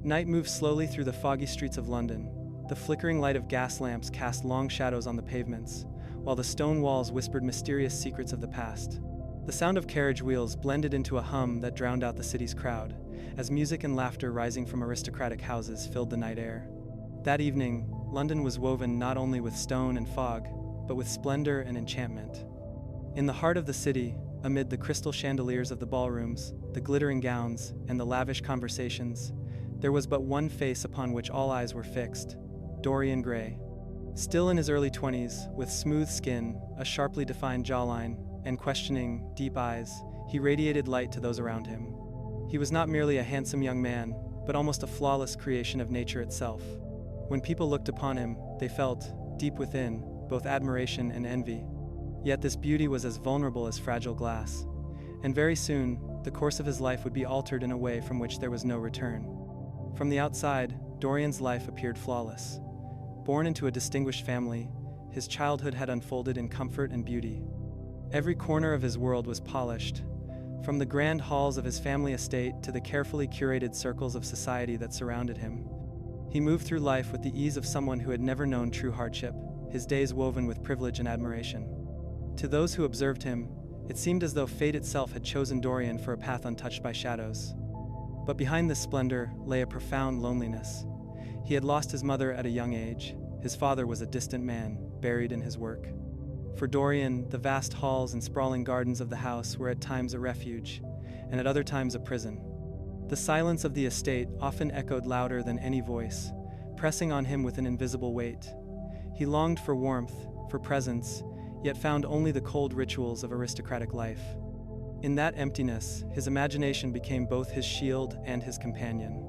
Night moved slowly through the foggy streets of London. The flickering light of gas lamps cast long shadows on the pavements, while the stone walls whispered mysterious secrets of the past. The sound of carriage wheels blended into a hum that drowned out the city's crowd, as music and laughter rising from aristocratic houses filled the night air. That evening, London was woven not only with stone and fog, but with splendor and enchantment. In the heart of the city, amid the crystal chandeliers of the ballrooms, the glittering gowns, and the lavish conversations, there was but one face upon which all eyes were fixed: Dorian Gray. Still in his early 20s, with smooth skin, a sharply defined jawline, and questioning, deep eyes, he radiated light to those around him. He was not merely a handsome young man, but almost a flawless creation of nature itself. When people looked upon him, they felt, deep within, both admiration and envy. Yet this beauty was as vulnerable as fragile glass. And very soon, the course of his life would be altered in a way from which there was no return. From the outside, Dorian's life appeared flawless. Born into a distinguished family, his childhood had unfolded in comfort and beauty. Every corner of his world was polished, from the grand halls of his family estate to the carefully curated circles of society that surrounded him. He moved through life with the ease of someone who had never known true hardship, his days woven with privilege and admiration. To those who observed him, it seemed as though fate itself had chosen Dorian for a path untouched by shadows. But behind this splendor lay a profound loneliness. He had lost his mother at a young age. His father was a distant man, buried in his work. For Dorian, the vast halls and sprawling gardens of the house were at times a refuge, and at other times a prison. The silence of the estate often echoed louder than any voice, pressing on him with an invisible weight. He longed for warmth, for presence, yet found only the cold rituals of aristocratic life. In that emptiness, his imagination became both his shield and his companion.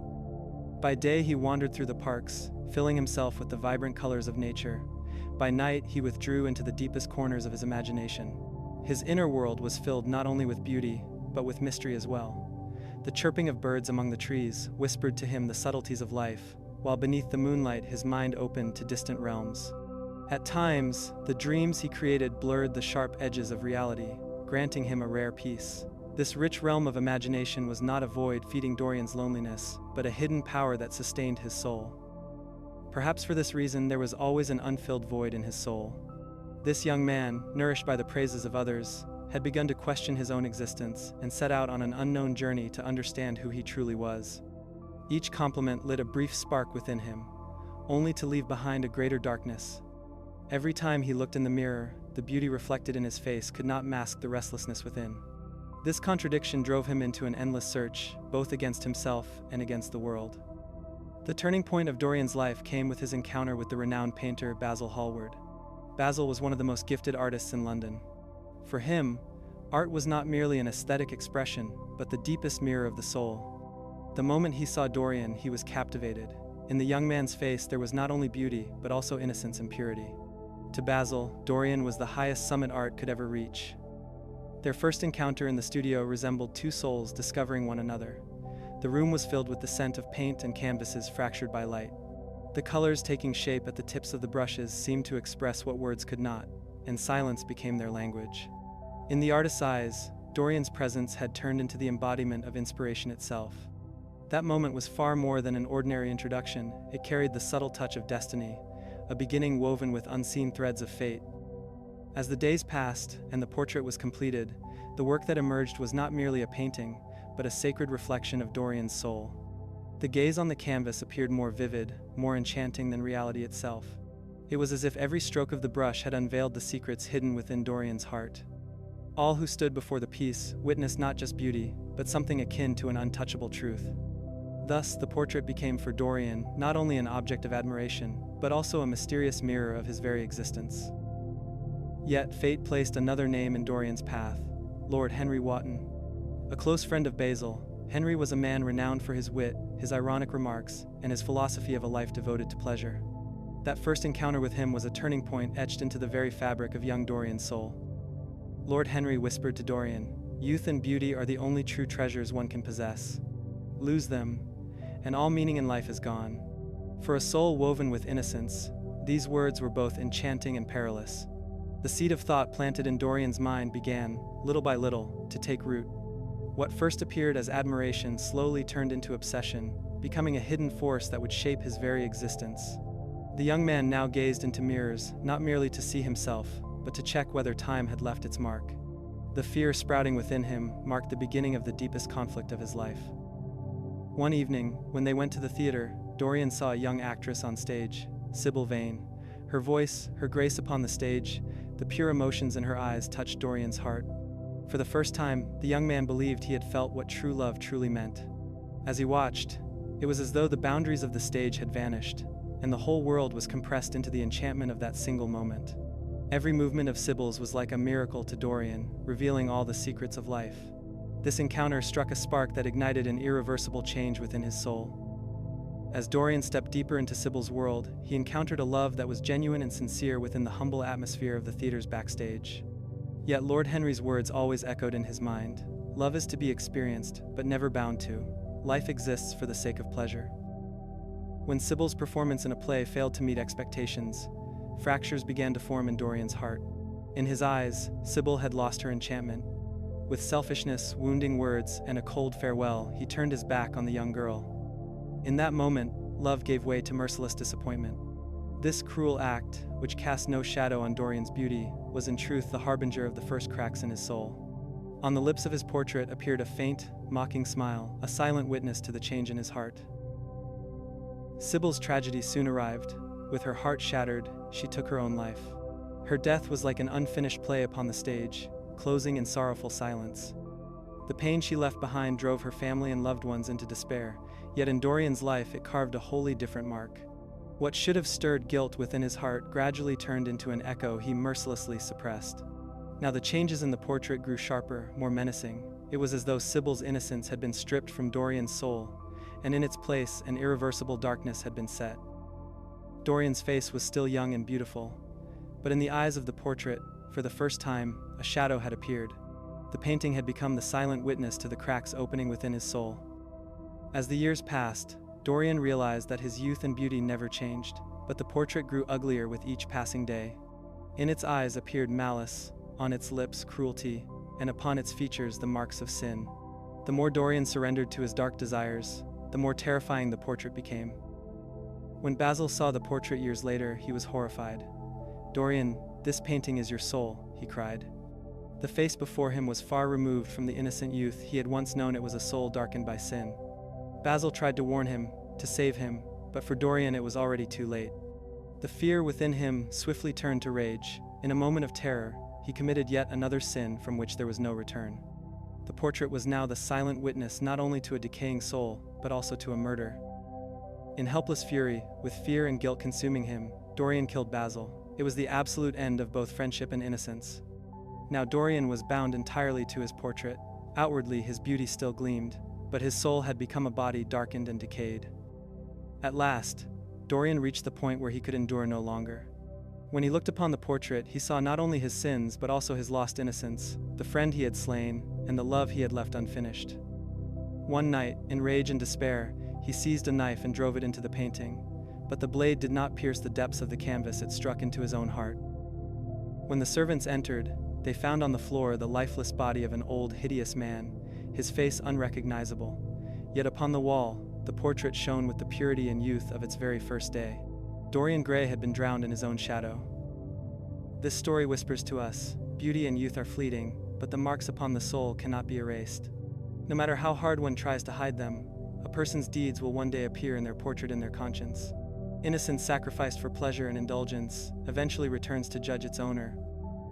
By day he wandered through the parks, filling himself with the vibrant colors of nature. By night he withdrew into the deepest corners of his imagination. His inner world was filled not only with beauty, but with mystery as well. The chirping of birds among the trees whispered to him the subtleties of life, while beneath the moonlight his mind opened to distant realms. At times, the dreams he created blurred the sharp edges of reality, granting him a rare peace. This rich realm of imagination was not a void feeding Dorian's loneliness, but a hidden power that sustained his soul. Perhaps for this reason there was always an unfilled void in his soul. This young man, nourished by the praises of others, had begun to question his own existence and set out on an unknown journey to understand who he truly was. Each compliment lit a brief spark within him, only to leave behind a greater darkness. Every time he looked in the mirror, the beauty reflected in his face could not mask the restlessness within. This contradiction drove him into an endless search, both against himself and against the world. The turning point of Dorian's life came with his encounter with the renowned painter Basil Hallward. Basil was one of the most gifted artists in London. For him, art was not merely an aesthetic expression, but the deepest mirror of the soul. The moment he saw Dorian, he was captivated. In the young man's face there was not only beauty, but also innocence and purity. To Basil, Dorian was the highest summit art could ever reach. Their first encounter in the studio resembled two souls discovering one another. The room was filled with the scent of paint and canvases fractured by light. The colors taking shape at the tips of the brushes seemed to express what words could not, and silence became their language. In the artist's eyes, Dorian's presence had turned into the embodiment of inspiration itself. That moment was far more than an ordinary introduction. It carried the subtle touch of destiny, a beginning woven with unseen threads of fate. As the days passed and the portrait was completed, the work that emerged was not merely a painting, but a sacred reflection of Dorian's soul. The gaze on the canvas appeared more vivid, more enchanting than reality itself. It was as if every stroke of the brush had unveiled the secrets hidden within Dorian's heart. All who stood before the piece witnessed not just beauty, but something akin to an untouchable truth. Thus, the portrait became for Dorian not only an object of admiration, but also a mysterious mirror of his very existence. Yet, fate placed another name in Dorian's path: Lord Henry Wotton. A close friend of Basil, Henry was a man renowned for his wit, his ironic remarks, and his philosophy of a life devoted to pleasure. That first encounter with him was a turning point etched into the very fabric of young Dorian's soul. Lord Henry whispered to Dorian, "Youth and beauty are the only true treasures one can possess. Lose them, and all meaning in life is gone." For a soul woven with innocence, these words were both enchanting and perilous. The seed of thought planted in Dorian's mind began, little by little, to take root. What first appeared as admiration slowly turned into obsession, becoming a hidden force that would shape his very existence. The young man now gazed into mirrors, not merely to see himself, but to check whether time had left its mark. The fear sprouting within him marked the beginning of the deepest conflict of his life. One evening, when they went to the theater, Dorian saw a young actress on stage, Sybil Vane. Her voice, her grace upon the stage, the pure emotions in her eyes touched Dorian's heart. For the first time, the young man believed he had felt what true love truly meant. As he watched, it was as though the boundaries of the stage had vanished, and the whole world was compressed into the enchantment of that single moment. Every movement of Sybil's was like a miracle to Dorian, revealing all the secrets of life. This encounter struck a spark that ignited an irreversible change within his soul. As Dorian stepped deeper into Sybil's world, he encountered a love that was genuine and sincere within the humble atmosphere of the theater's backstage. Yet Lord Henry's words always echoed in his mind. Love is to be experienced, but never bound to. Life exists for the sake of pleasure. When Sybil's performance in a play failed to meet expectations, fractures began to form in Dorian's heart. In his eyes, Sybil had lost her enchantment. With selfishness, wounding words, and a cold farewell, he turned his back on the young girl. In that moment, love gave way to merciless disappointment. This cruel act, which cast no shadow on Dorian's beauty, was in truth the harbinger of the first cracks in his soul. On the lips of his portrait appeared a faint, mocking smile, a silent witness to the change in his heart. Sybil's tragedy soon arrived. With her heart shattered, she took her own life. Her death was like an unfinished play upon the stage, closing in sorrowful silence. The pain she left behind drove her family and loved ones into despair, yet in Dorian's life it carved a wholly different mark. What should have stirred guilt within his heart gradually turned into an echo he mercilessly suppressed. Now the changes in the portrait grew sharper, more menacing. It was as though Sybil's innocence had been stripped from Dorian's soul, and in its place an irreversible darkness had been set. Dorian's face was still young and beautiful, but in the eyes of the portrait, for the first time, a shadow had appeared. The painting had become the silent witness to the cracks opening within his soul. As the years passed, Dorian realized that his youth and beauty never changed, but the portrait grew uglier with each passing day. In its eyes appeared malice, on its lips cruelty, and upon its features the marks of sin. The more Dorian surrendered to his dark desires, the more terrifying the portrait became. When Basil saw the portrait years later, he was horrified. "Dorian, this painting is your soul," he cried. The face before him was far removed from the innocent youth he had once known. It was a soul darkened by sin. Basil tried to warn him, to save him, but for Dorian it was already too late. The fear within him swiftly turned to rage. In a moment of terror, he committed yet another sin from which there was no return. The portrait was now the silent witness not only to a decaying soul, but also to a murder. In helpless fury, with fear and guilt consuming him, Dorian killed Basil. It was the absolute end of both friendship and innocence. Now Dorian was bound entirely to his portrait. Outwardly his beauty still gleamed, but his soul had become a body darkened and decayed. At last, Dorian reached the point where he could endure no longer. When he looked upon the portrait, he saw not only his sins but also his lost innocence, the friend he had slain, and the love he had left unfinished. One night, in rage and despair, he seized a knife and drove it into the painting, but the blade did not pierce the depths of the canvas. It struck into his own heart. When the servants entered, they found on the floor the lifeless body of an old, hideous man, his face unrecognizable. Yet upon the wall, the portrait shone with the purity and youth of its very first day. Dorian Gray had been drowned in his own shadow. This story whispers to us, beauty and youth are fleeting, but the marks upon the soul cannot be erased. No matter how hard one tries to hide them, a person's deeds will one day appear in their portrait in their conscience. Innocence sacrificed for pleasure and indulgence eventually returns to judge its owner.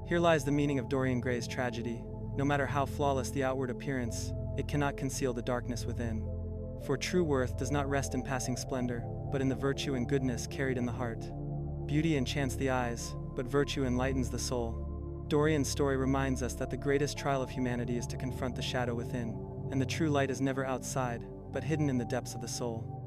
Here lies the meaning of Dorian Gray's tragedy. No matter how flawless the outward appearance, it cannot conceal the darkness within. For true worth does not rest in passing splendor, but in the virtue and goodness carried in the heart. Beauty enchants the eyes, but virtue enlightens the soul. Dorian's story reminds us that the greatest trial of humanity is to confront the shadow within, and the true light is never outside, but hidden in the depths of the soul.